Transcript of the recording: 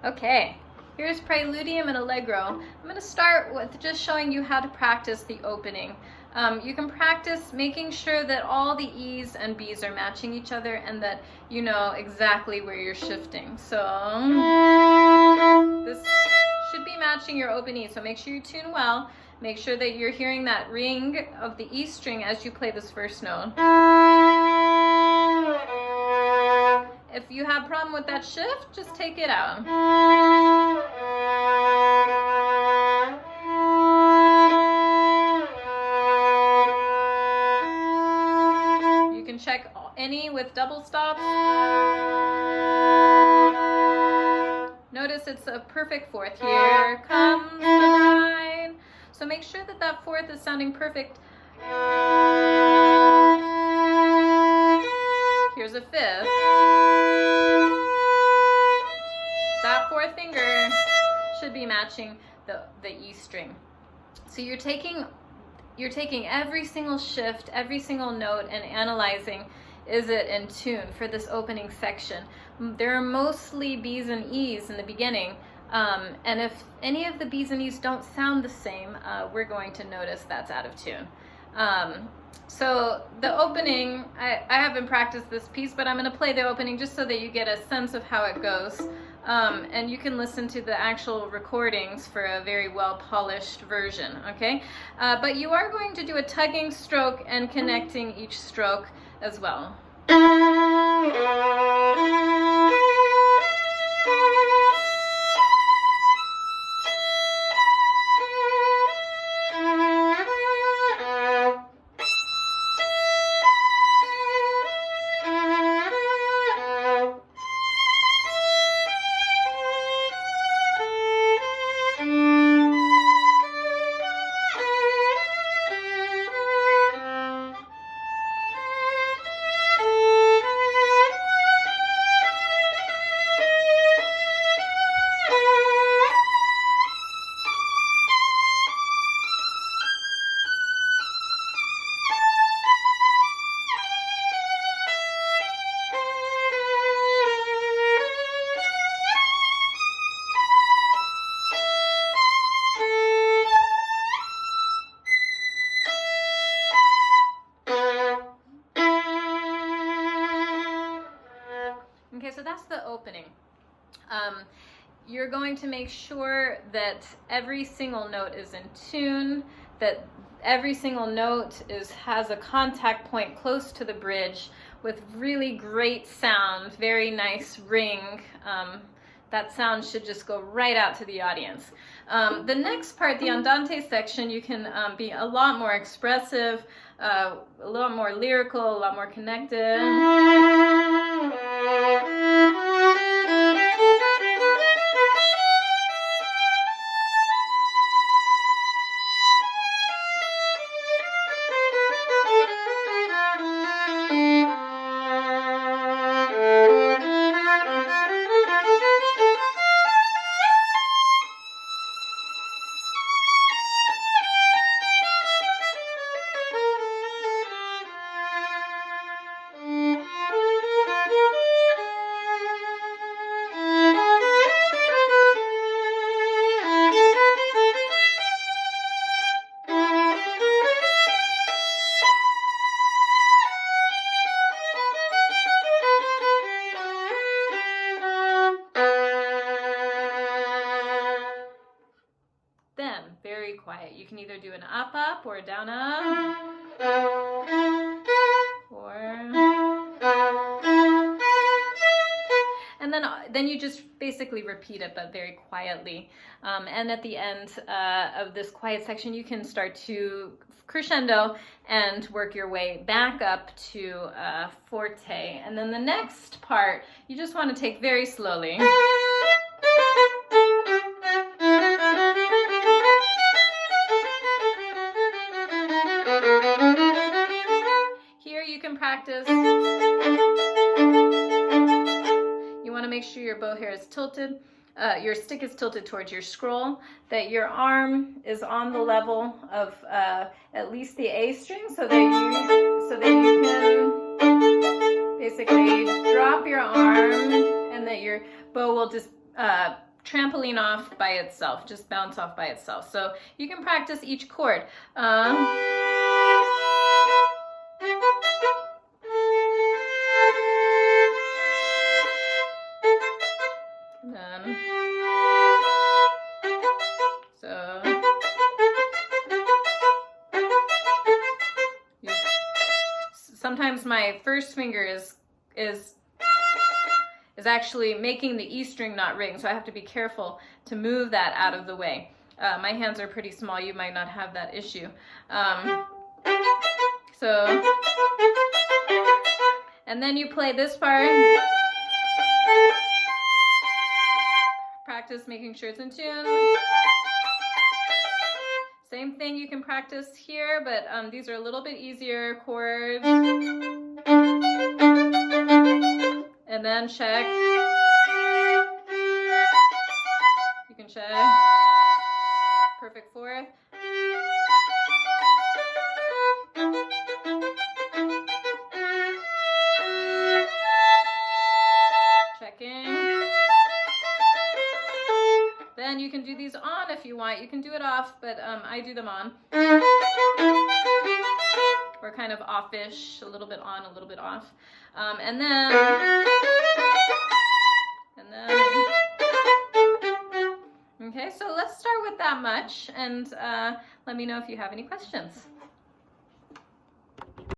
Okay, here's Praeludium and Allegro. I'm going to start with just showing you how to practice the opening. You can practice making sure that all the E's and B's are matching each other and that you know exactly where you're shifting. So this should be matching your open E, so make sure you tune well. Make sure that you're hearing that ring of the E string as you play this first note. If you have a problem with that shift, just take it out. You can check any with double stops. Notice it's a perfect fourth. Here comes the bride. So make sure that that fourth is sounding perfect. Here's a fifth. That fourth finger should be matching the E string. So you're taking every single shift, every single note, and analyzing, is it in tune for this opening section? There are mostly B's and E's in the beginning, and if any of the B's and E's don't sound the same, we're going to notice that's out of tune. So the opening, I haven't practiced this piece, but I'm going to play the opening just so that you get a sense of how it goes. And you can listen to the actual recordings for a very well-polished version, okay? But you are going to do a tugging stroke and connecting each stroke as well. Okay, so that's the opening. You're going to make sure that every single note is in tune, that every single note has a contact point close to the bridge with really great sound, very nice ring. That sound should just go right out to the audience. The next part, the andante section, you can be a lot more expressive, a lot more lyrical, a lot more connected. Then, very quiet. You can either do an up-up or a down-up. And then you just basically repeat it, but very quietly. And at the end of this quiet section, you can start to crescendo and work your way back up to forte. And then the next part, you just want to take very slowly. Here you can practice. You want to make sure your bow hair is tilted, your stick is tilted towards your scroll, that your arm is on the level of at least the A string, so that you can basically drop your arm, and that your bow will just trampoline off by itself, just bounce off by itself. So you can practice each chord. Sometimes my first finger is actually making the E string not ring, so I have to be careful to move that out of the way. My hands are pretty small, you might not have that issue. And then you play this part. Practice making sure it's in tune. Same thing you can practice here, but these are a little bit easier chords. And then check. You can check. Perfect fourth. Checking. Then you can do these on if you want. You can do it off, but I do them on. Or kind of offish, a little bit on, a little bit off. And then, okay, so let's start with that much, and let me know if you have any questions.